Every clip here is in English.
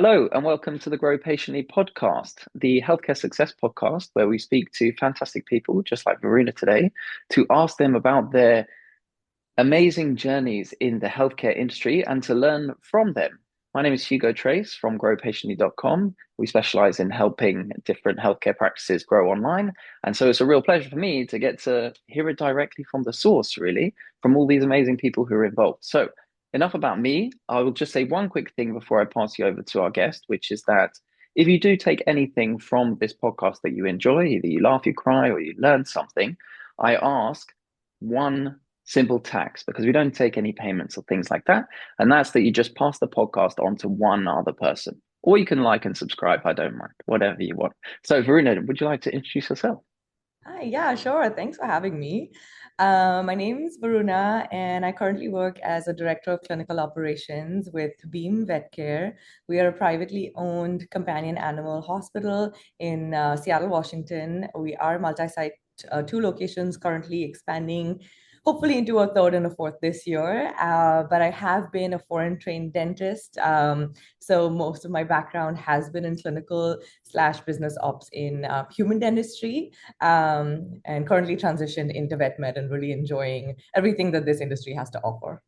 Hello, and welcome to the Grow Patiently podcast, the healthcare success podcast, where we speak to fantastic people, just like Varuna today, to ask them about their amazing journeys in the healthcare industry and to learn from them. My name is Hugo Trace from growpatiently.com. We specialize in helping different healthcare practices grow online. And so it's a real pleasure for me to get to hear it directly from the source, really, from all these amazing people who are involved. So, enough about me. I will just say one quick thing before I pass you over to our guest, which is that if you do take anything from this podcast that you enjoy, either you laugh, you cry, or you learn something, I ask one simple tax because we don't take any payments or things like that. And that's that you just pass the podcast on to one other person. Or you can like and subscribe. I don't mind, whatever you want. So, Varuna, would you like to introduce yourself? Hi, yeah, sure. Thanks for having me. My name is Varuna, and I currently work as a director of clinical operations with Beam Vetcare. We are a privately owned companion animal hospital in Seattle, Washington. We are multi-site, two locations currently expanding, hopefully into a third and a fourth this year. But I have been a foreign trained dentist. So most of my background has been in clinical slash business ops in human dentistry, and currently transitioned into vet med and really enjoying everything that this industry has to offer.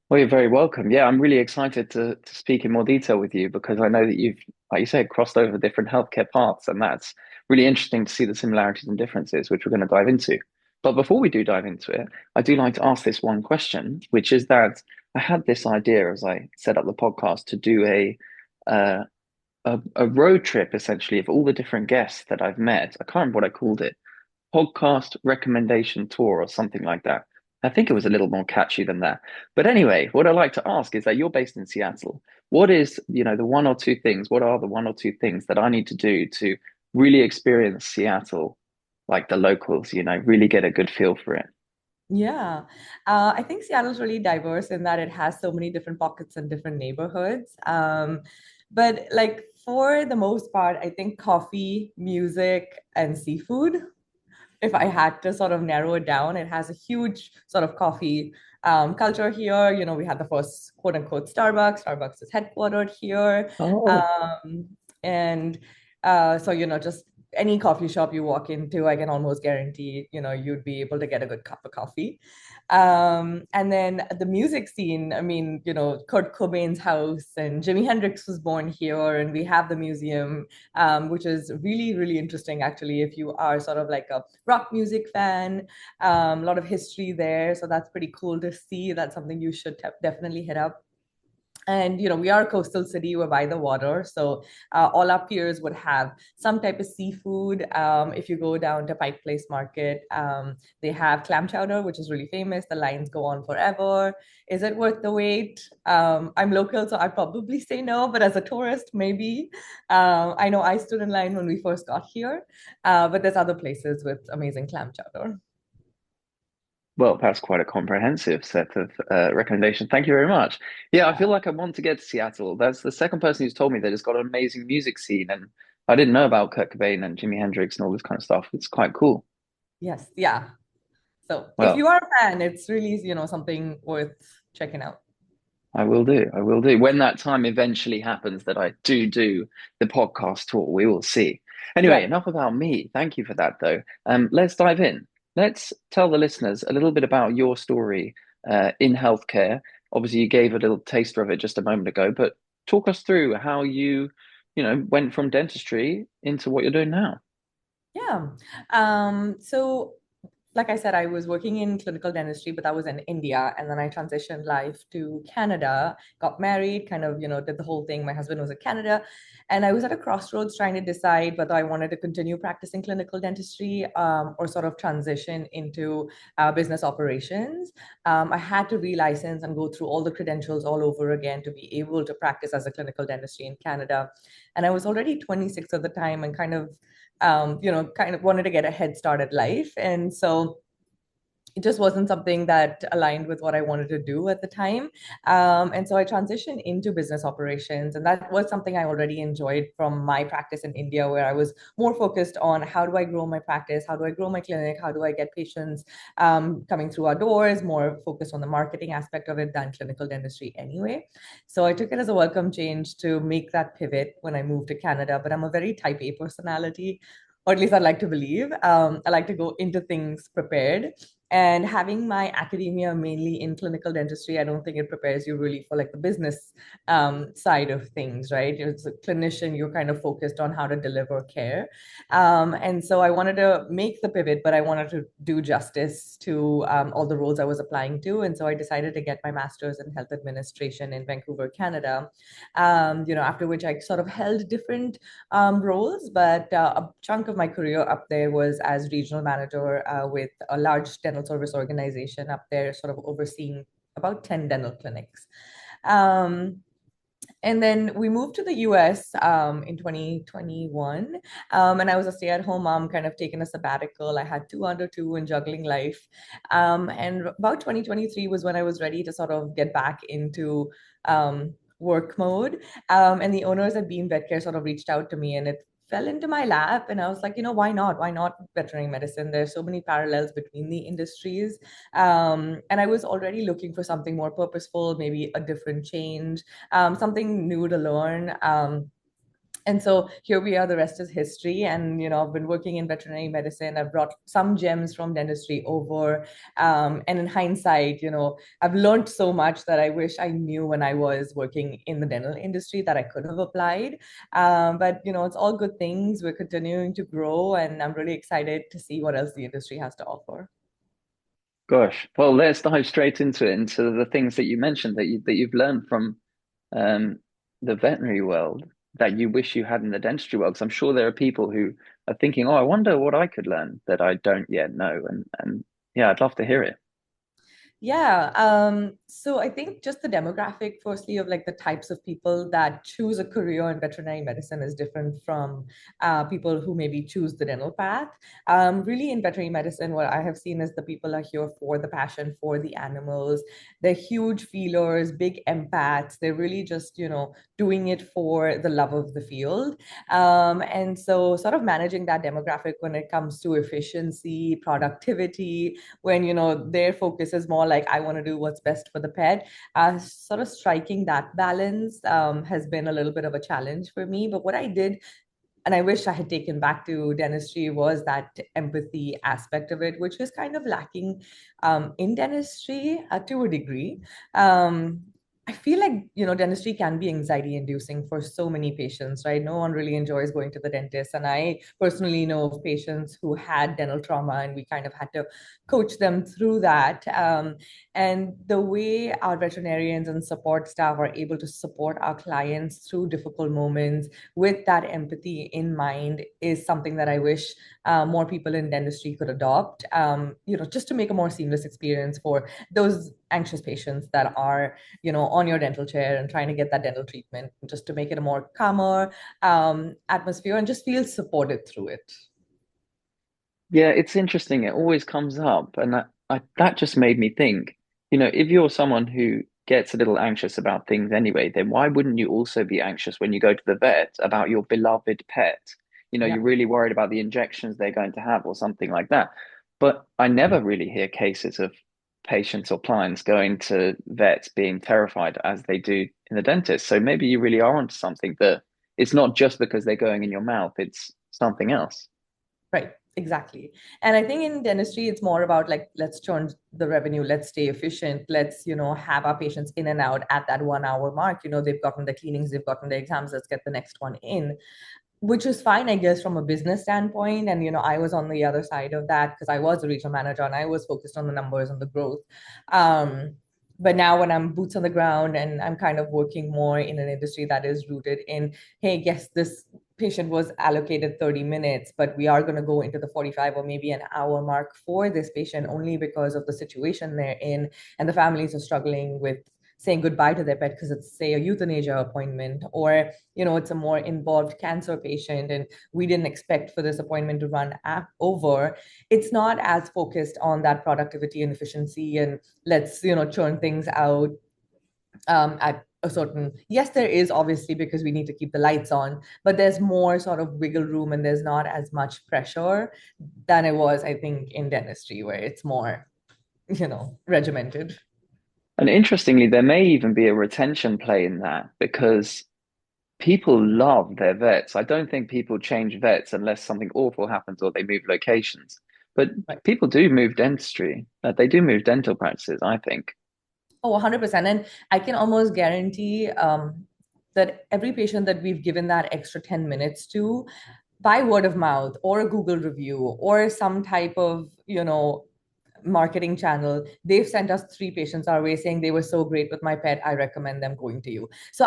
Well, you're very welcome. Yeah, I'm really excited to speak in more detail with you because I know that you've, like you said, crossed over different healthcare paths, and that's really interesting to see the similarities and differences, which we're going to dive into. But before we do dive into it, I do like to ask this one question, which is that I had this idea as I set up the podcast to do uh, a road trip essentially of all the different guests that I've met. I can't remember what I called it, podcast recommendation tour or something like that. I think it was a little more catchy than that. But anyway, what I like to ask is that you're based in Seattle. What is, the one or two things, what are the one or two things that I need to do to really experience Seattle like the locals, really get a good feel for it? Yeah, I think Seattle's really diverse in that it has so many different pockets and different neighborhoods. But like for the most part, I think coffee, music, and seafood. If I had to sort of narrow it down, it has a huge sort of coffee culture here. You know, we had the first quote unquote Starbucks. Starbucks is headquartered here. Oh, Um, and so, just any coffee shop you walk into, I can almost guarantee, you'd be able to get a good cup of coffee. And then the music scene, I mean, Kurt Cobain's house and Jimi Hendrix was born here, and we have the museum, which is really, really interesting, actually, if you are sort of like a rock music fan. A lot of history there. So that's pretty cool to see. That's something you should definitely hit up. And we are a coastal city, we're by the water, so all our peers would have some type of seafood. If you go down to Pike Place Market, they have clam chowder, which is really famous. The lines go on forever. Is it worth the wait? I'm local, so I probably say no, but as a tourist, maybe. I know I stood in line when we first got here, but there's other places with amazing clam chowder. well, that's quite a comprehensive set of recommendations. Thank you very much. Yeah, I feel like I want to get to Seattle. That's the second person who's told me that it's got an amazing music scene, and I didn't know about Kurt Cobain and Jimi Hendrix and all this kind of stuff. It's quite cool. Yes, yeah. So if you Well, are a fan, it's really, something worth checking out. I will do. I will do. When that time eventually happens that I do the podcast tour, we will see. Anyway, Right. enough about me. Thank you for that, though. Let's dive in. Let's tell the listeners a little bit about your story in healthcare. Obviously, you gave a little taster of it just a moment ago, but talk us through how you went from dentistry into what you're doing now. Yeah. So like I said, I was working in clinical dentistry, but that was in India. And then I transitioned life to Canada, got married, kind of, did the whole thing. My husband was in Canada. And I was at a crossroads trying to decide whether I wanted to continue practicing clinical dentistry, or sort of transition into business operations. I had to relicense and go through all the credentials all over again to be able to practice as a clinical dentistry in Canada. And I was already 26 at the time and kind of wanted to get a head start at life. And so it just wasn't something that aligned with what I wanted to do at the time. And so I transitioned into business operations. And that was something I already enjoyed from my practice in India, where I was more focused on how do I grow my practice? How do I grow my clinic? How do I get patients coming through our doors? More focused on the marketing aspect of it than clinical dentistry anyway. So I took it as a welcome change to make that pivot when I moved to Canada. But I'm a very type A personality, or at least I'd like to believe. I like to go into things prepared. And having my academia mainly in clinical dentistry, I don't think it prepares you really for like the business side of things, right? As a clinician, you're kind of focused on how to deliver care. And so I wanted to make the pivot, but I wanted to do justice to all the roles I was applying to. And so I decided to get my master's in health administration in Vancouver, Canada, after which I sort of held different roles, but a chunk of my career up there was as regional manager with a large dental service organization up there, sort of overseeing about 10 dental clinics. Um, and then we moved to the US in 2021. And I was a stay-at-home mom, kind of taking a sabbatical. I had two under two and juggling life. And about 2023 was when I was ready to sort of get back into work mode. And the owners at Beam Vetcare sort of reached out to me, and it fell into my lap. And I was like, why not? Why not veterinary medicine? There's so many parallels between the industries. And I was already looking for something more purposeful, maybe a different change, something new to learn. And so here we are, the rest is history. And, I've been working in veterinary medicine. I've brought some gems from dentistry over. And in hindsight, I've learned so much that I wish I knew when I was working in the dental industry that I could have applied. But, it's all good things. We're continuing to grow, and I'm really excited to see what else the industry has to offer. Gosh, well, let's dive straight into it, into the things that you mentioned that you've learned from um, the veterinary world that you wish you had in the dentistry world. Because I'm sure there are people who are thinking, "Oh, I wonder what I could learn that I don't yet know." And yeah, I'd love to hear it. Yeah. So I think just the demographic, firstly, of like the types of people that choose a career in veterinary medicine is different from people who maybe choose the dental path. Really, in veterinary medicine, what I have seen is the people are here for the passion for the animals. They're huge feelers, big empaths. They're really just, doing it for the love of the field. And so, sort of managing that demographic when it comes to efficiency, productivity, when their focus is more like I want to do what's best for the pet. Sort of striking that balance has been a little bit of a challenge for me. But what I did, and I wish I had taken back to dentistry, was that empathy aspect of it, which is kind of lacking in dentistry to a degree. I feel like, dentistry can be anxiety inducing for so many patients, right? No one really enjoys going to the dentist. And I personally know of patients who had dental trauma, and we kind of had to coach them through that. And the way our veterinarians and support staff are able to support our clients through difficult moments with that empathy in mind is something that I wish more people in dentistry could adopt, just to make a more seamless experience for those anxious patients that are, on your dental chair and trying to get that dental treatment, just to make it a more calmer atmosphere and just feel supported through it. Yeah, it's interesting. It always comes up, and that just made me think, if you're someone who gets a little anxious about things anyway, then why wouldn't you also be anxious when you go to the vet about your beloved pet? Yeah. You're really worried about the injections they're going to have or something like that. But I never really hear cases of patients or clients going to vets being terrified as they do in the dentist. So maybe you really are onto something, that it's not just because they're going in your mouth, it's something else. Right, exactly. And I think in dentistry, it's more about like, let's turn the revenue, let's stay efficient, let's, have our patients in and out at that 1 hour mark. They've gotten the cleanings, they've gotten the exams, let's get the next one in, which is fine, I guess, from a business standpoint. And, I was on the other side of that because I was a regional manager and I was focused on the numbers and the growth. Um, but now when I'm boots on the ground and I'm kind of working more in an industry that is rooted in, hey, yes, this patient was allocated 30 minutes, but we are going to go into the 45 or maybe an hour mark for this patient only because of the situation they're in, and the families are struggling with saying goodbye to their pet because it's, say, a euthanasia appointment, or, it's a more involved cancer patient and we didn't expect for this appointment to run over. It's not as focused on that productivity and efficiency and let's, churn things out at a certain, yes, there is obviously because we need to keep the lights on, but there's more sort of wiggle room and there's not as much pressure than it was, I think, in dentistry, where it's more, regimented. And interestingly, there may even be a retention play in that because people love their vets. I don't think people change vets unless something awful happens or they move locations. But Right. people do move dentistry. They do move dental practices, I think. Oh, 100%. And I can almost guarantee that every patient that we've given that extra 10 minutes to, by word of mouth or a Google review or some type of, marketing channel, they've sent us 3 patients our way saying they were so great with my pet. I recommend them going to you. So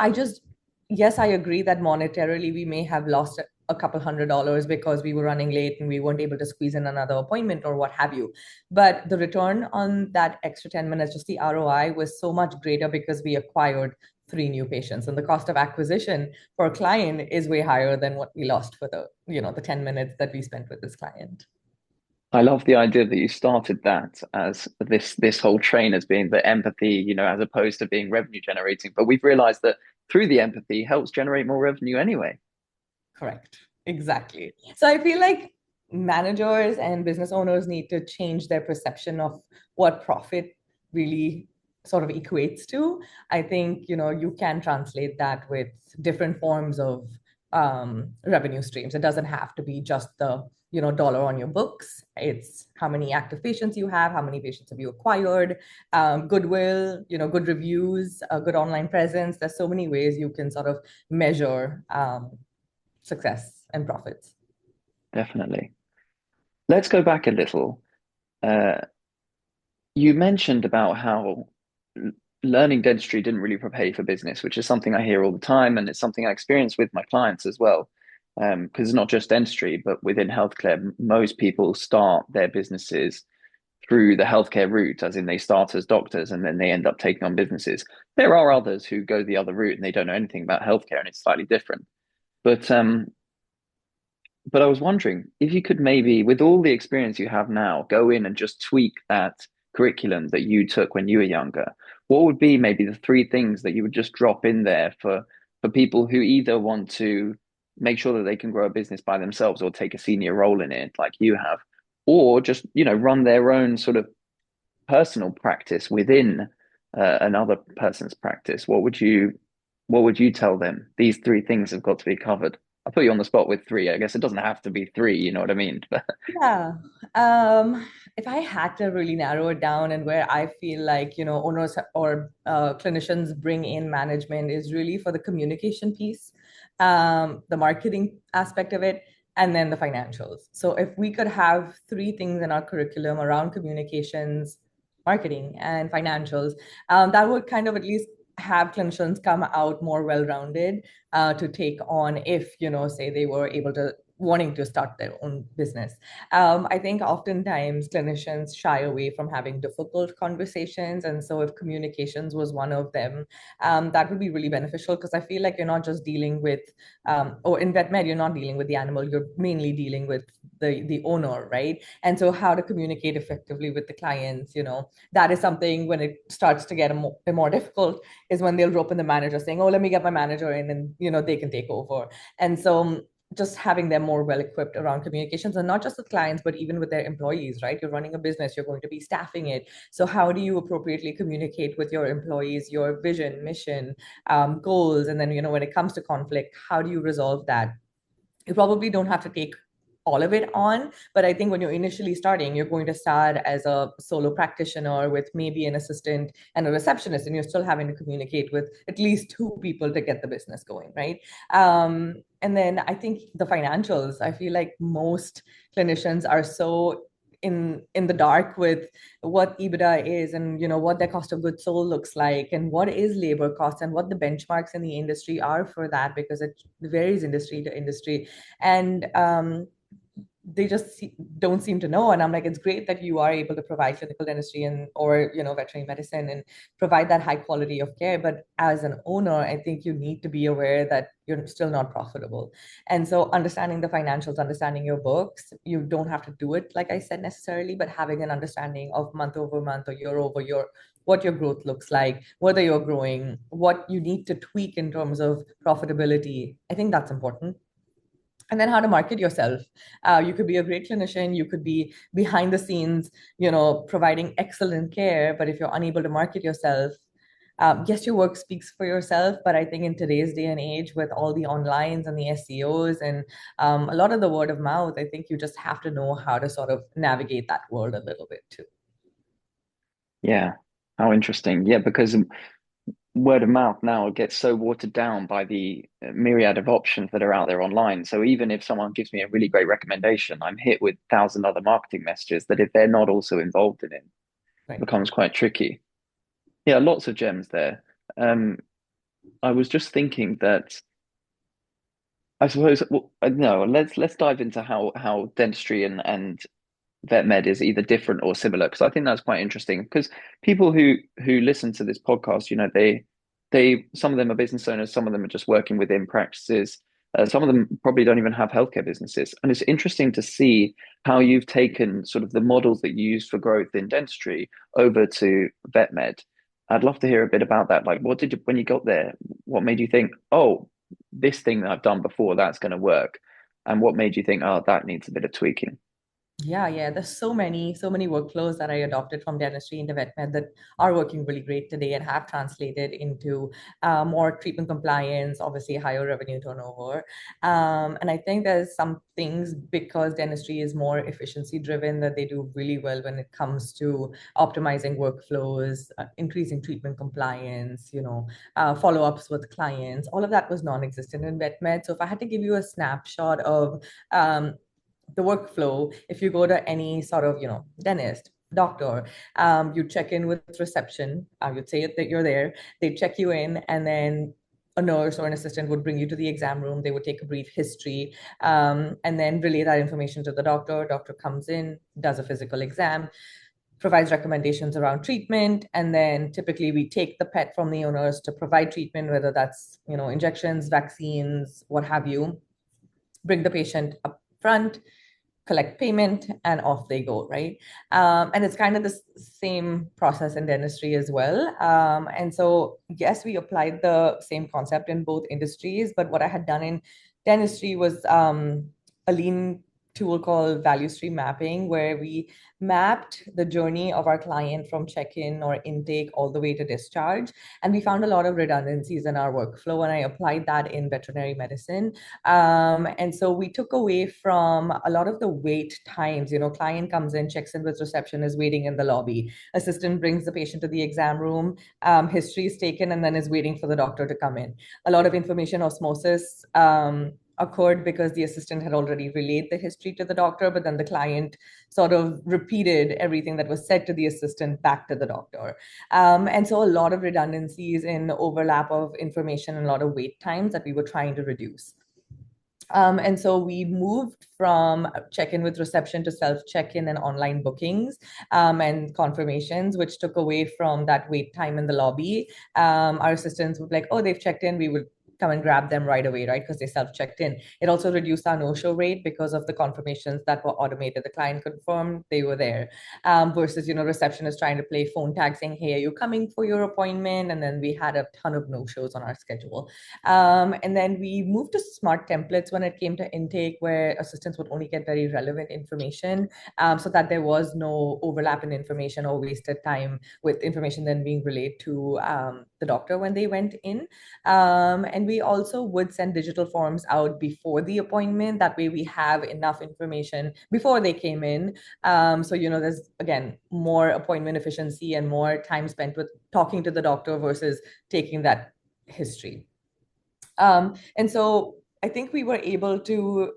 yes, I agree that monetarily we may have lost a couple $100 because we were running late and we weren't able to squeeze in another appointment or what have you. But the return on that extra 10 minutes, just the ROI was so much greater because we acquired 3 new patients, and the cost of acquisition for a client is way higher than what we lost for the 10 minutes that we spent with this client. I love the idea that you started that as this whole train as being the empathy, as opposed to being revenue generating. But we've realized that through the empathy helps generate more revenue anyway. Correct. Exactly. So I feel like managers and business owners need to change their perception of what profit really sort of equates to. I think, you can translate that with different forms of revenue streams. It doesn't have to be just the, dollar on your books. It's how many active patients you have, how many patients have you acquired, goodwill, good reviews, a good online presence. There's so many ways you can sort of measure success and profits. Definitely. Let's go back a little. Uh, you mentioned about how learning dentistry didn't really prepare you for business, which is something I hear all the time, and it's something I experience with my clients as well. Because it's not just dentistry, but within healthcare, most people start their businesses through the healthcare route, as in they start as doctors and then they end up taking on businesses. There are others who go the other route and they don't know anything about healthcare and it's slightly different. But but I was wondering if you could maybe, with all the experience you have now, go in and just tweak that curriculum that you took when you were younger. What would be maybe the 3 things that you would just drop in there for people who either want to make sure that they can grow a business by themselves or take a senior role in it, like you have, or just, run their own sort of personal practice within another person's practice? What would you tell them? These 3 things have got to be covered. I put you on the spot with 3. I guess it doesn't have to be 3, you know what I mean? But Yeah. If I had to really narrow it down and where I feel like, owners or clinicians bring in management is really for the communication piece, the marketing aspect of it, and then the financials. So if we could have 3 things in our curriculum around communications, marketing, and financials, that would kind of at least have clinicians come out more well-rounded to take on if, say they were able to wanting to start their own business. I think oftentimes clinicians shy away from having difficult conversations. And so if communications was one of them, that would be really beneficial because I feel like you're not just dealing with, or in vet med, you're not dealing with the animal, you're mainly dealing with the owner, right? And so how to communicate effectively with the clients, that is something when it starts to get a more difficult is when they'll rope in the manager saying, oh, let me get my manager in and, they can take over. And so just having them more well equipped around communications and not just with clients, but even with their employees, right? You're running a business, you're going to be staffing it. So, how do you appropriately communicate with your employees, your vision, mission, goals? And then, when it comes to conflict, how do you resolve that? You probably don't have to take all of it on, but I think when you're initially starting, you're going to start as a solo practitioner with maybe an assistant and a receptionist, and you're still having to communicate with at least 2 people to get the business going, right? And then I think the financials, I feel like most clinicians are so in the dark with what EBITDA is and what their cost of goods sold looks like and what is labor costs and what the benchmarks in the industry are for that because it varies industry to industry. And they just don't seem to know. And I'm like, it's great that you are able to provide clinical dentistry and or veterinary medicine and provide that high quality of care. But as an owner, I think you need to be aware that you're still not profitable. And so understanding the financials, understanding your books, you don't have to do it like I said necessarily, but having an understanding of month over month or year over year what your growth looks like, whether you're growing, what you need to tweak in terms of profitability. I think that's important. And then how to market yourself. You could be a great clinician, you could be behind the scenes, providing excellent care, but if you're unable to market yourself, yes, your work speaks for yourself, but I think in today's day and age, with all the onlines and the SEOs and a lot of the word of mouth, I think you just have to know how to sort of navigate that world a little bit too. Yeah. How interesting. Yeah, because word of mouth now gets so watered down by the myriad of options that are out there online. So even if someone gives me a really great recommendation, I'm hit with 1,000 other marketing messages that if they're not also involved in it, Right. becomes quite tricky. Yeah, lots of gems there. Um, I was just thinking that I suppose well, no, let's dive into how dentistry and vet med is either different or similar because I think that's quite interesting because people who listen to this podcast, they some of them are business owners, some of them are just working within practices, some of them probably don't even have healthcare businesses, and it's interesting to see how you've taken sort of the models that you use for growth in dentistry over to vet med. I'd love to hear a bit about that. Like, what did you when you got there? What made you think, oh, this thing that I've done before, that's going to work, and what made you think, oh, that needs a bit of tweaking? Yeah, yeah. There's so many workflows that I adopted from dentistry into vet med that are working really great today and have translated into more treatment compliance, obviously higher revenue turnover. And I think there's some things because dentistry is more efficiency driven that they do really well when it comes to optimizing workflows, increasing treatment compliance, follow-ups with clients. All of that was non-existent in vet med. So if I had to give you a snapshot of um, the workflow, if you go to any sort of dentist, doctor, you check in with reception, you'd say that you're there, they check you in, and then a nurse or an assistant would bring you to the exam room. They would take a brief history, and then relay that information to the doctor. Doctor comes in, does a physical exam, provides recommendations around treatment, and then typically we take the pet from the owners to provide treatment, whether that's injections, vaccines, what have you. Bring the patient up front, collect payment, and off they go, right? And it's kind of the same process in dentistry as well. And so, yes, we applied the same concept in both industries, but what I had done in dentistry was a lean tool called value stream mapping, where we mapped the journey of our client from check-in or intake all the way to discharge. And we found a lot of redundancies in our workflow, and I applied that in veterinary medicine. And so we took away from a lot of the wait times. Client comes in, checks in with reception, is waiting in the lobby. Assistant brings the patient to the exam room, history is taken, and then is waiting for the doctor to come in. A lot of information osmosis occurred because the assistant had already relayed the history to the doctor, but then the client sort of repeated everything that was said to the assistant back to the doctor. And so a lot of redundancies in overlap of information and a lot of wait times that we were trying to reduce. And so we moved from check-in with reception to self-check-in and online bookings and confirmations, which took away from that wait time in the lobby. Our assistants would be like, oh, they've checked in. We would come and grab them right away, right? Because they self-checked in. It also reduced our no-show rate because of the confirmations that were automated. The client confirmed they were there, versus, reception is trying to play phone tag saying, hey, are you coming for your appointment? And then we had a ton of no-shows on our schedule. And then we moved to smart templates when it came to intake, where assistants would only get very relevant information, so that there was no overlap in information or wasted time with information then being relayed to the doctor when they went in. And we also would send digital forms out before the appointment. That way we have enough information before they came in. So, there's, again, more appointment efficiency and more time spent with talking to the doctor versus taking that history. And so I think we were able to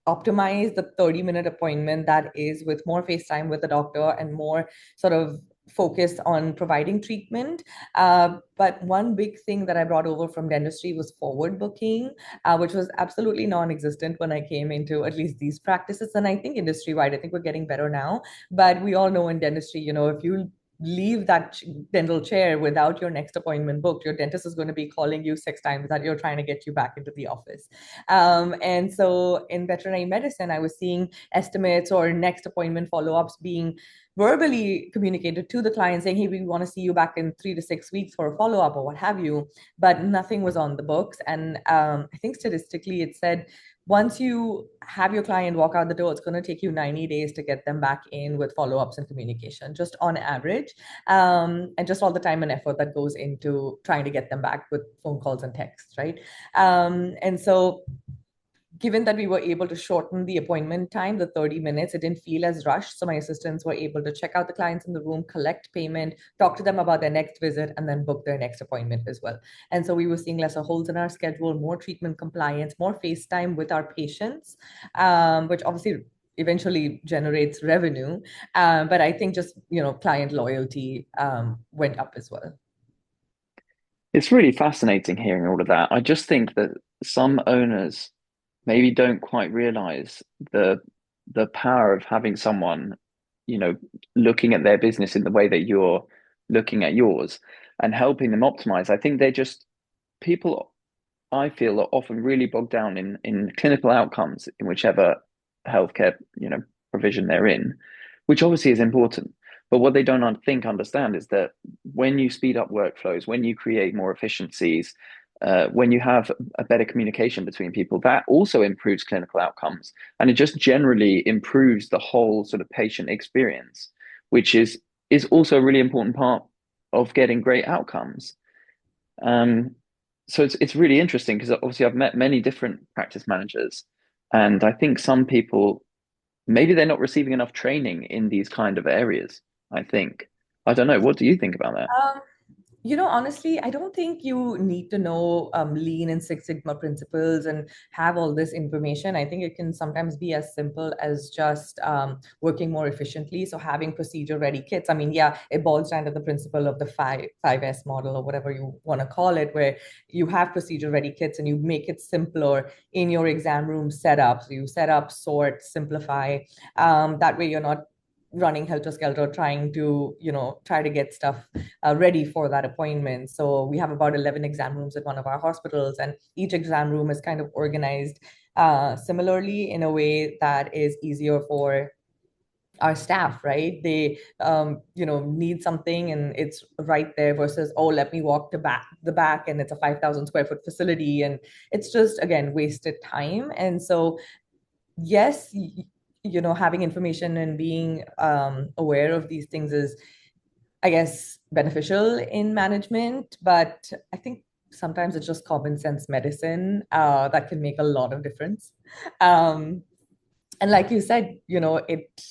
optimize the 30-minute appointment that is with more FaceTime with the doctor and more sort of focused on providing treatment. But one big thing that I brought over from dentistry was forward booking, which was absolutely non-existent when I came into at least these practices. And I think industry-wide, I think we're getting better now. But we all know in dentistry, if you leave that dental chair without your next appointment booked, your dentist is going to be calling you 6 times that you're trying to get you back into the office. And so in veterinary medicine, I was seeing estimates or next appointment follow-ups being verbally communicated to the client saying, hey, we want to see you back in 3 to 6 weeks for a follow-up or what have you, but nothing was on the books. And I think statistically it said once you have your client walk out the door, it's going to take you 90 days to get them back in with follow-ups and communication, just on average, and just all the time and effort that goes into trying to get them back with phone calls and texts, right? And so given that we were able to shorten the appointment time, the 30 minutes, it didn't feel as rushed. So my assistants were able to check out the clients in the room, collect payment, talk to them about their next visit, and then book their next appointment as well. And so we were seeing lesser holes in our schedule, more treatment compliance, more FaceTime with our patients, which obviously eventually generates revenue. But I think just, client loyalty went up as well. It's really fascinating hearing all of that. I just think that some owners maybe don't quite realize the power of having someone, you know, looking at their business in the way that you're looking at yours and helping them optimize. I think they're just people I feel are often really bogged down in clinical outcomes in whichever healthcare, provision they're in, which obviously is important. But what they don't understand is that when you speed up workflows, when you create more efficiencies, when you have a better communication between people, that also improves clinical outcomes, and it just generally improves the whole sort of patient experience, which is also a really important part of getting great outcomes. Um, so it's really interesting because obviously I've met many different practice managers, and I think some people maybe they're not receiving enough training in these kind of areas. I think. I don't know. What do you think about that? Um, honestly, I don't think you need to know Lean and Six Sigma principles and have all this information. I think it can sometimes be as simple as just working more efficiently. So having procedure ready kits. I mean, yeah, it boils down to the principle of the five S model or whatever you want to call it, where you have procedure ready kits and you make it simpler in your exam room setup. So you set up, sort, simplify. That way you're not running helter skelter trying to try to get stuff ready for that appointment. So we have about 11 exam rooms at one of our hospitals, and each exam room is kind of organized similarly in a way that is easier for our staff, right? They need something and it's right there versus, oh, let me walk to the back and it's a 5,000 square foot facility, and it's just, again, wasted time. And so yes, having information and being aware of these things is, I guess, beneficial in management, but I think sometimes it's just common sense medicine that can make a lot of difference. Um, and like you said, it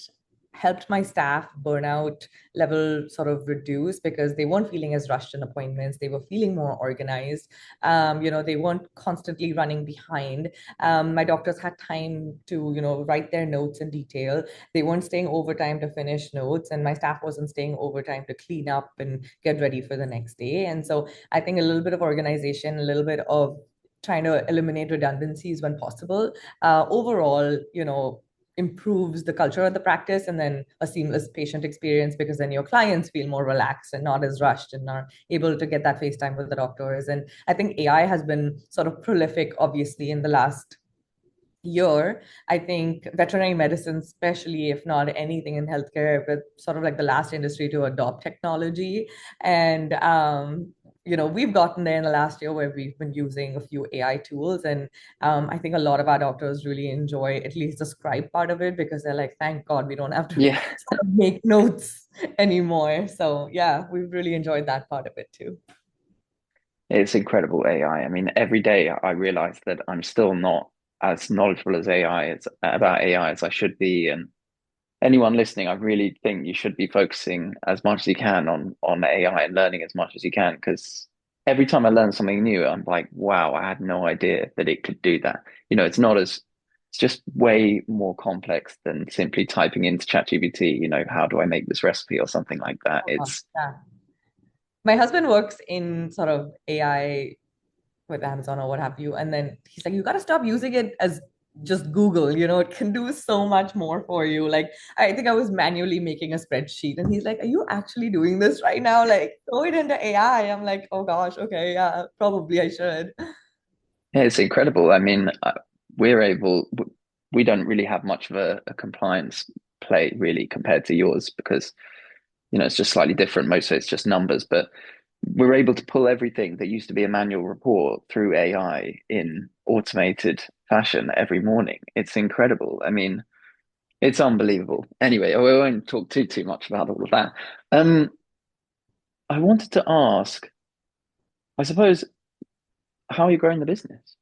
helped my staff burnout level sort of reduce because they weren't feeling as rushed in appointments. They were feeling more organized. They weren't constantly running behind. My doctors had time to, write their notes in detail. They weren't staying overtime to finish notes, and my staff wasn't staying overtime to clean up and get ready for the next day. And so I think a little bit of organization, a little bit of trying to eliminate redundancies when possible, overall, improves the culture of the practice, and then a seamless patient experience because then your clients feel more relaxed and not as rushed and are able to get that face time with the doctors. And I think AI has been sort of prolific, obviously, in the last year. I think veterinary medicine, especially, if not anything in healthcare, but sort of like the last industry to adopt technology. And we've gotten there in the last year where we've been using a few AI tools, and I think a lot of our doctors really enjoy at least the scribe part of it because they're like, thank God we don't have to Yeah, sort of make notes anymore. So yeah, we've really enjoyed that part of it too. it's incredible AI. I mean, every day I realize that I'm still not as knowledgeable as AI as about AI as I should be. And anyone listening, I really think you should be focusing as much as you can on AI and learning as much as you can, because every time I learn something new, I'm like, wow, I had no idea that it could do that. It's not as it's just way more complex than simply typing into ChatGPT, how do I make this recipe or something like that. It's Yeah. My husband works in sort of AI with Amazon or what have you. And then he's like, you got to stop using it as just Google, it can do so much more for you. Like, I think I was manually making a spreadsheet, and he's like, are you actually doing this right now? Like, throw it into AI. I'm like, oh gosh, okay, yeah, probably I should. yeah, it's incredible. I mean, we're able, we don't really have much of a compliance play really compared to yours because, it's just slightly different. Most of it's just numbers, but we're able to pull everything that used to be a manual report through AI in automated fashion every morning. It's incredible. I mean, it's unbelievable. Anyway, I won't talk too much about all of that. Um, I wanted to ask, I suppose, how are you growing the business?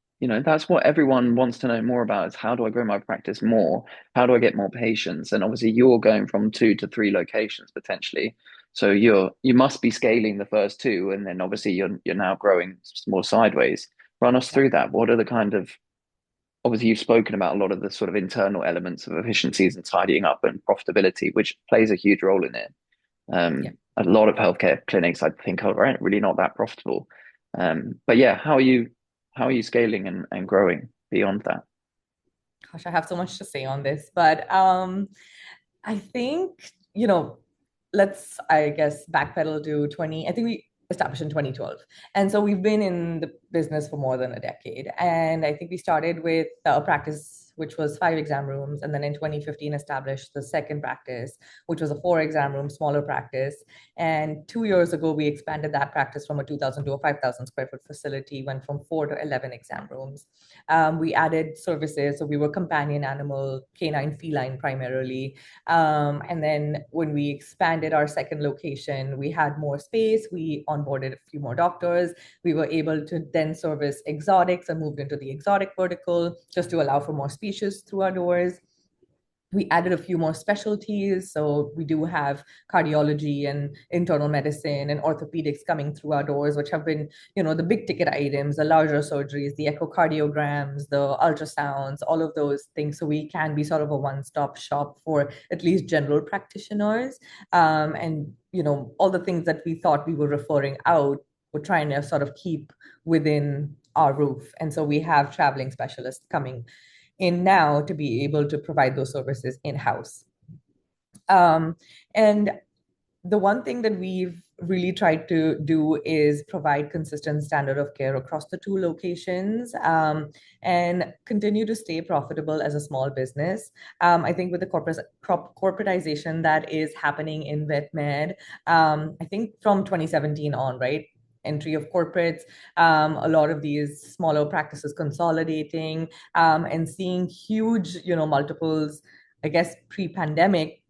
That's what everyone wants to know more about is how do I grow my practice more? How do I get more patients? And obviously you're going from 2 to 3 locations potentially. So you must be scaling the first two, and then obviously you're now growing more sideways. Run us through that. What are the kind of obviously you've spoken about a lot of the sort of internal elements of efficiencies and tidying up and profitability, which plays a huge role in it. Yeah. A lot of healthcare clinics, I think, are really not that profitable. But yeah, how are you scaling and growing beyond that? Gosh, I have so much to say on this, but I think, let's, I guess, backpedal to 20. I think we established in 2012. And so we've been in the business for more than a decade. And I think we started with a practice which was 5 exam rooms. And then in 2015, established the second practice, which was a 4 exam room, smaller practice. And 2 years ago, we expanded that practice from a 2,000 to a 5,000 square foot facility, went from 4 to 11 exam rooms. We added services. So we were companion animal, canine, feline primarily. And then when we expanded our second location, we had more space. We onboarded a few more doctors. We were able to then service exotics and moved into the exotic vertical just to allow for more species through our doors. We added a few more specialties. So we do have cardiology and internal medicine and orthopedics coming through our doors, which have been, the big ticket items, the larger surgeries, the echocardiograms, the ultrasounds, all of those things. So we can be sort of a one-stop shop for at least general practitioners. And, all the things that we thought we were referring out, we're trying to sort of keep within our roof. And so we have traveling specialists coming in now to be able to provide those services in-house. And the one thing that we've really tried to do is provide consistent standard of care across the 2 locations, and continue to stay profitable as a small business. I think with the corporatization that is happening in vet med, I think from 2017 on, right? Entry of corporates, a lot of these smaller practices consolidating, and seeing huge, multiples. I guess pre-pandemic,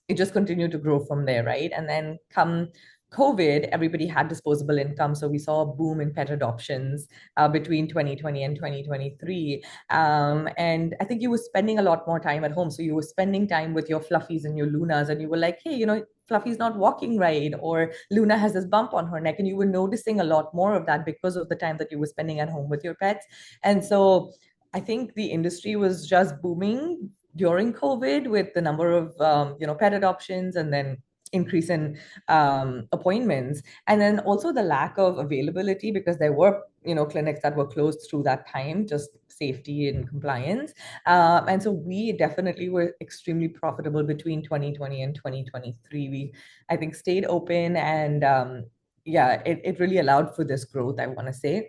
it just continued to grow from there, right? And then come COVID, everybody had disposable income. So we saw a boom in pet adoptions between 2020 and 2023. And I think you were spending a lot more time at home. So you were spending time with your fluffies and your Lunas, and you were like, hey, Fluffy's not walking right, or Luna has this bump on her neck. And you were noticing a lot more of that because of the time that you were spending at home with your pets. And so I think the industry was just booming during COVID with the number of pet adoptions, and then increase in appointments, and then also the lack of availability because there were clinics that were closed through that time, just safety and compliance. And so we definitely were extremely profitable between 2020 and 2023. We, I think, stayed open, and yeah, it really allowed for this growth, I want to say.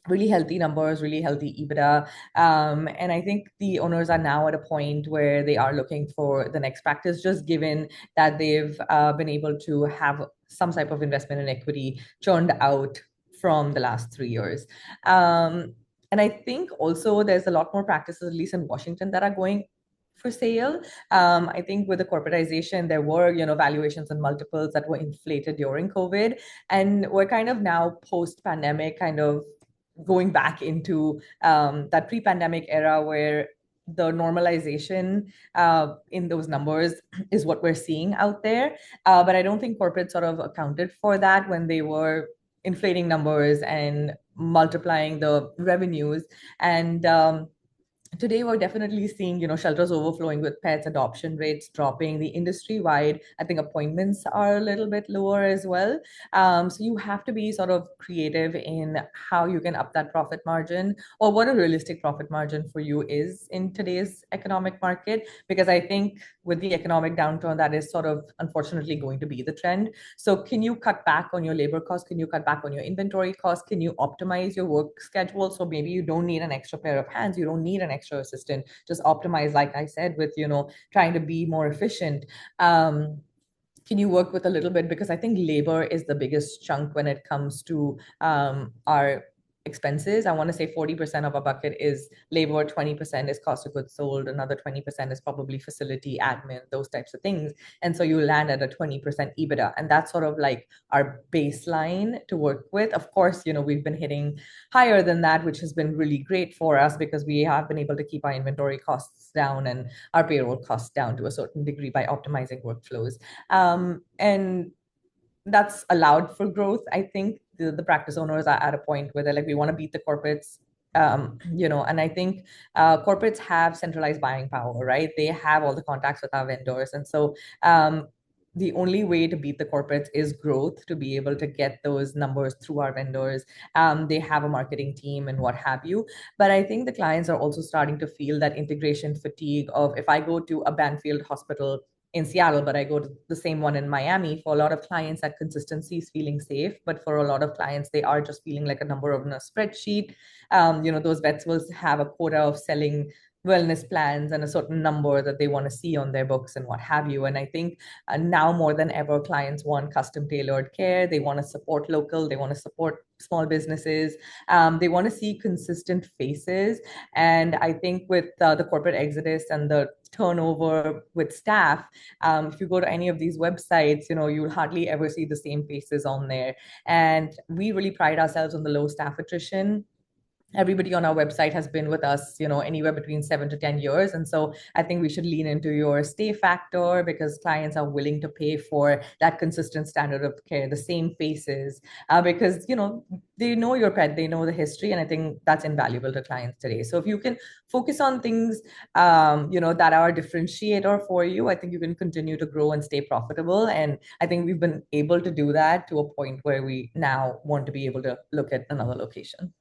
Really healthy numbers, really healthy EBITDA. And I think the owners are now at a point where they are looking for the next practice, just given that they've been able to have some type of investment in equity churned out from the last 3 years. And I think also there's a lot more practices, at least in Washington, that are going for sale. I think with the corporatization, there were, valuations and multiples that were inflated during COVID. And we're kind of now post-pandemic kind of going back into that pre-pandemic era where the normalization in those numbers is what we're seeing out there. But I don't think corporate sort of accounted for that when they were inflating numbers and multiplying the revenues. And today we're definitely seeing, shelters overflowing with pets, adoption rates dropping. The industry wide, I think appointments are a little bit lower as well. So you have to be sort of creative in how you can up that profit margin, or what a realistic profit margin for you is in today's economic market, because I think with the economic downturn, that is sort of unfortunately going to be the trend. So can you cut back on your labor costs? Can you cut back on your inventory costs? Can you optimize your work schedule? So maybe you don't need an extra pair of hands, you don't need an extra assistant. Just optimize, like I said, with, trying to be more efficient. Can you work with a little bit? Because I think labor is the biggest chunk when it comes to our expenses. I want to say 40% of a bucket is labor, 20% is cost of goods sold, another 20% is probably facility admin, those types of things. And so you land at a 20% EBITDA. And that's sort of like our baseline to work with. Of course, we've been hitting higher than that, which has been really great for us because we have been able to keep our inventory costs down and our payroll costs down to a certain degree by optimizing workflows. And that's allowed for growth. I think the practice owners are at a point where they're like, we want to beat the corporates. And I think corporates have centralized buying power, right? They have all the contacts with our vendors. And so the only way to beat the corporates is growth, to be able to get those numbers through our vendors. They have a marketing team and what have you. But I think the clients are also starting to feel that integration fatigue of, if I go to a Banfield hospital in Seattle, but I go to the same one in Miami. For a lot of clients, that consistency is feeling safe. But for a lot of clients, they are just feeling like a number on a spreadsheet. Those vets will have a quota of selling wellness plans and a certain number that they want to see on their books and what have you. And I think now more than ever, clients want custom tailored care. They want to support local. They want to support small businesses. They want to see consistent faces. And I think with the corporate exodus and the turnover with staff, if you go to any of these websites, you'll hardly ever see the same faces on there. And we really pride ourselves on the low staff attrition. Everybody on our website has been with us, anywhere between 7 to 10 years. And so I think we should lean into your stay factor, because clients are willing to pay for that consistent standard of care, the same faces, because, they know your pet, they know the history. And I think that's invaluable to clients today. So if you can focus on things, that are a differentiator for you, I think you can continue to grow and stay profitable. And I think we've been able to do that to a point where we now want to be able to look at another location.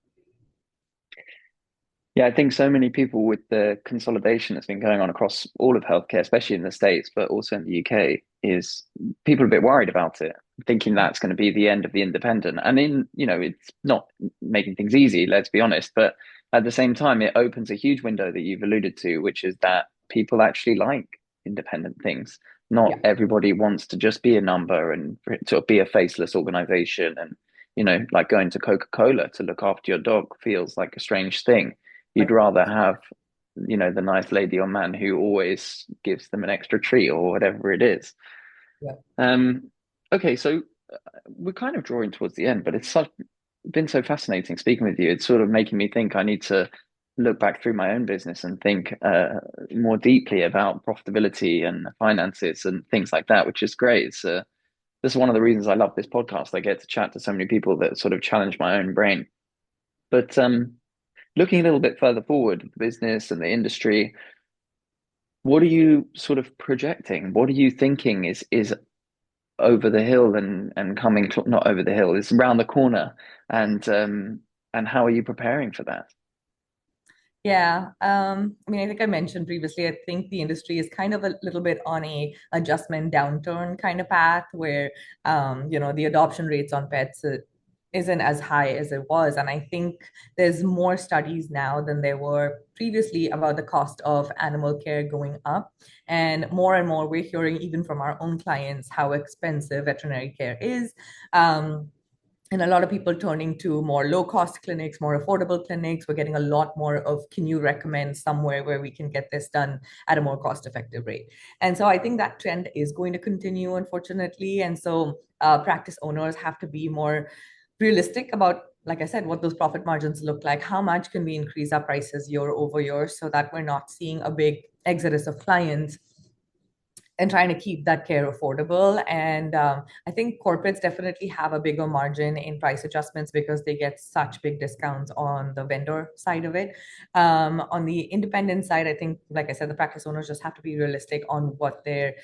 Yeah, I think so many people with the consolidation that's been going on across all of healthcare, especially in the States, but also in the UK, is people are a bit worried about it, thinking that's going to be the end of the independent. And it's not making things easy, let's be honest, but at the same time, it opens a huge window that you've alluded to, which is that people actually like independent things. Not Yeah. everybody wants to just be a number and for it to be a faceless organization. And, like going to Coca-Cola to look after your dog feels like a strange thing. You'd rather have, the nice lady or man who always gives them an extra treat or whatever it is. Yeah. Okay, so we're kind of drawing towards the end, but been so fascinating speaking with you. It's sort of making me think I need to look back through my own business and think more deeply about profitability and finances and things like that, which is great. This is one of the reasons I love this podcast. I get to chat to so many people that sort of challenge my own brain. But looking a little bit further forward, the business and the industry, what are you sort of projecting? What are you thinking is over the hill and coming not over the hill, is around the corner, and how are you preparing for that? Yeah. I mean, I think I mentioned previously, I think the industry is kind of a little bit on a adjustment downturn kind of path where, the adoption rates on pets isn't as high as it was. And I think there's more studies now than there were previously about the cost of animal care going up. And more we're hearing even from our own clients how expensive veterinary care is. And a lot of people turning to more low cost clinics, more affordable clinics. We're getting a lot more of, can you recommend somewhere where we can get this done at a more cost effective rate? And so I think that trend is going to continue, unfortunately. And so practice owners have to be more realistic about, like I said, what those profit margins look like. How much can we increase our prices year over year so that we're not seeing a big exodus of clients? and trying to keep that care affordable. And I think corporates definitely have a bigger margin in price adjustments because they get such big discounts on the vendor side of it. On the independent side, I think, like I said, the practice owners just have to be realistic on what their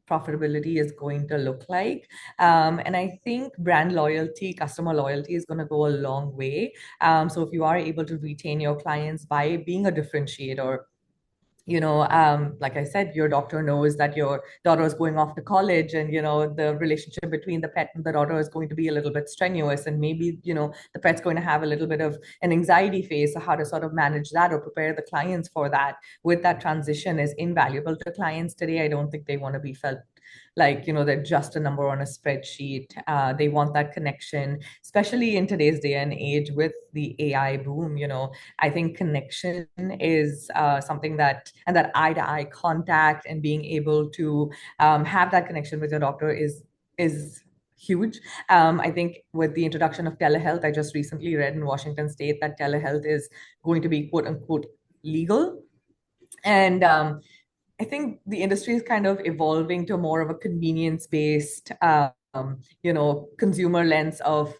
profitability is going to look like. And I think brand loyalty, customer loyalty is going to go a long way. So if you are able to retain your clients by being a differentiator, like I said, your doctor knows that your daughter is going off to college, and the relationship between the pet and the daughter is going to be a little bit strenuous, and maybe the pet's going to have a little bit of an anxiety phase. So how to sort of manage that or prepare the clients for that with that transition is invaluable to clients today. I don't think they want to be felt like they're just a number on a spreadsheet. They want that connection, especially in today's day and age with the AI boom. I think connection is something and that eye to eye contact and being able to have that connection with your doctor is huge. I think with the introduction of telehealth, I just recently read in Washington State that telehealth is going to be quote unquote legal. And I think the industry is kind of evolving to more of a convenience-based, consumer lens of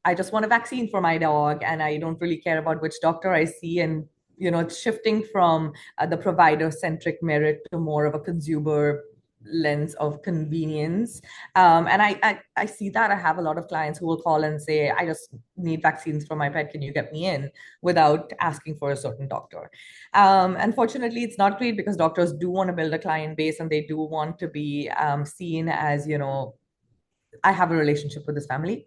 I just want a vaccine for my dog, and I don't really care about which doctor I see. And it's shifting from the provider-centric merit to more of a consumer lens of convenience. And I see that. I have a lot of clients who will call and say, I just need vaccines for my pet. Can you get me in, without asking for a certain doctor? Unfortunately, it's not great because doctors do want to build a client base, and they do want to be seen as, I have a relationship with this family.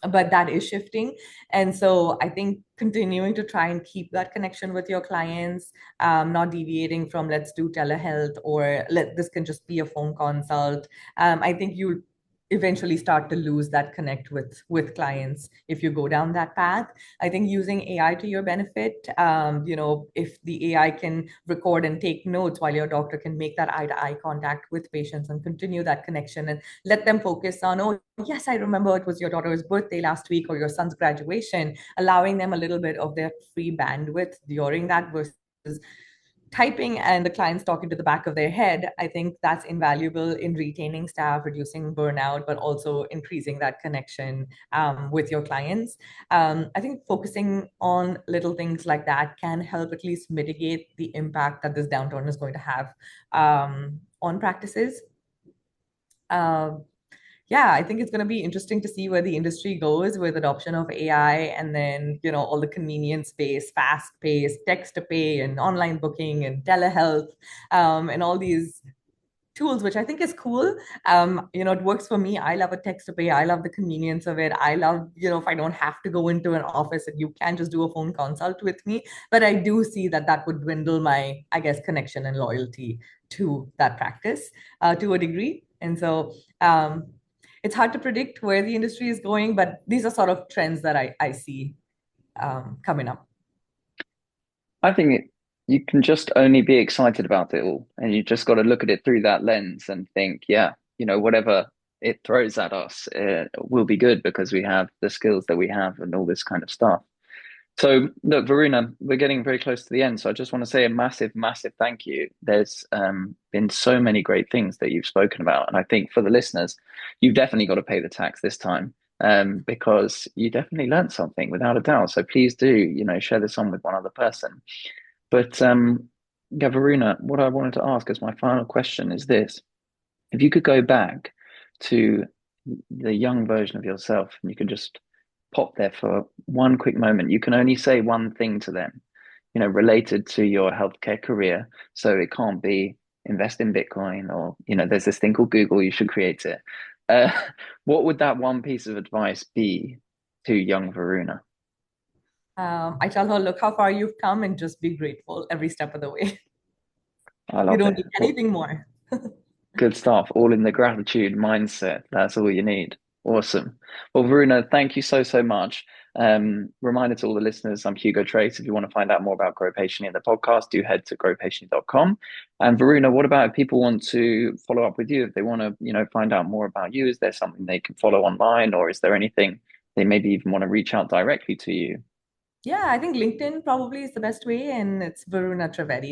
But that is shifting. And so I think continuing to try and keep that connection with your clients, not deviating from let's do telehealth or this can just be a phone consult. I think you eventually start to lose that connect with clients if you go down that path. I think using AI to your benefit, if the AI can record and take notes while your doctor can make that eye to eye contact with patients and continue that connection and let them focus on, oh, yes, I remember it was your daughter's birthday last week or your son's graduation, allowing them a little bit of their free bandwidth during that versus typing and the clients talking to the back of their head. I think that's invaluable in retaining staff, reducing burnout, but also increasing that connection with your clients. I think focusing on little things like that can help at least mitigate the impact that this downturn is going to have on practices. Yeah, I think it's going to be interesting to see where the industry goes with adoption of AI, and then, all the convenience based, fast paced, text to pay and online booking and telehealth, and all these tools, which I think is cool. It works for me. I love a text to pay. I love the convenience of it. I love, if I don't have to go into an office and you can just do a phone consult with me. But I do see that would dwindle my, I guess, connection and loyalty to that practice to a degree. And so it's hard to predict where the industry is going, but these are sort of trends that I see coming up. I think you can just only be excited about it all, and you just got to look at it through that lens and think, yeah, whatever it throws at us, will be good because we have the skills that we have and all this kind of stuff. So, look, Varuna, we're getting very close to the end. So I just want to say a massive, massive thank you. There's been so many great things that you've spoken about. And I think for the listeners, you've definitely got to pay the tax this time, because you definitely learned something without a doubt. So please do, share this on with one other person. But yeah, Varuna, what I wanted to ask as my final question is this. If you could go back to the young version of yourself and you could just pop there for one quick moment. You can only say one thing to them, related to your healthcare career. So it can't be invest in Bitcoin or, there's this thing called Google, you should create it. Uh, what would that one piece of advice be to young Varuna? I tell her, look how far you've come and just be grateful every step of the way. I You love don't it. need anything more. Good stuff. All in the gratitude mindset. That's all you need. Awesome. Well, Varuna, thank you so, so much. Reminder to all the listeners, I'm Hugo Trace. If you want to find out more about Grow Patiently in the podcast, do head to growpatiently.com. And Varuna, what about if people want to follow up with you? If they want to, find out more about you, is there something they can follow online, or is there anything they maybe even want to reach out directly to you? Yeah, I think LinkedIn probably is the best way, and it's Varuna Trivedi.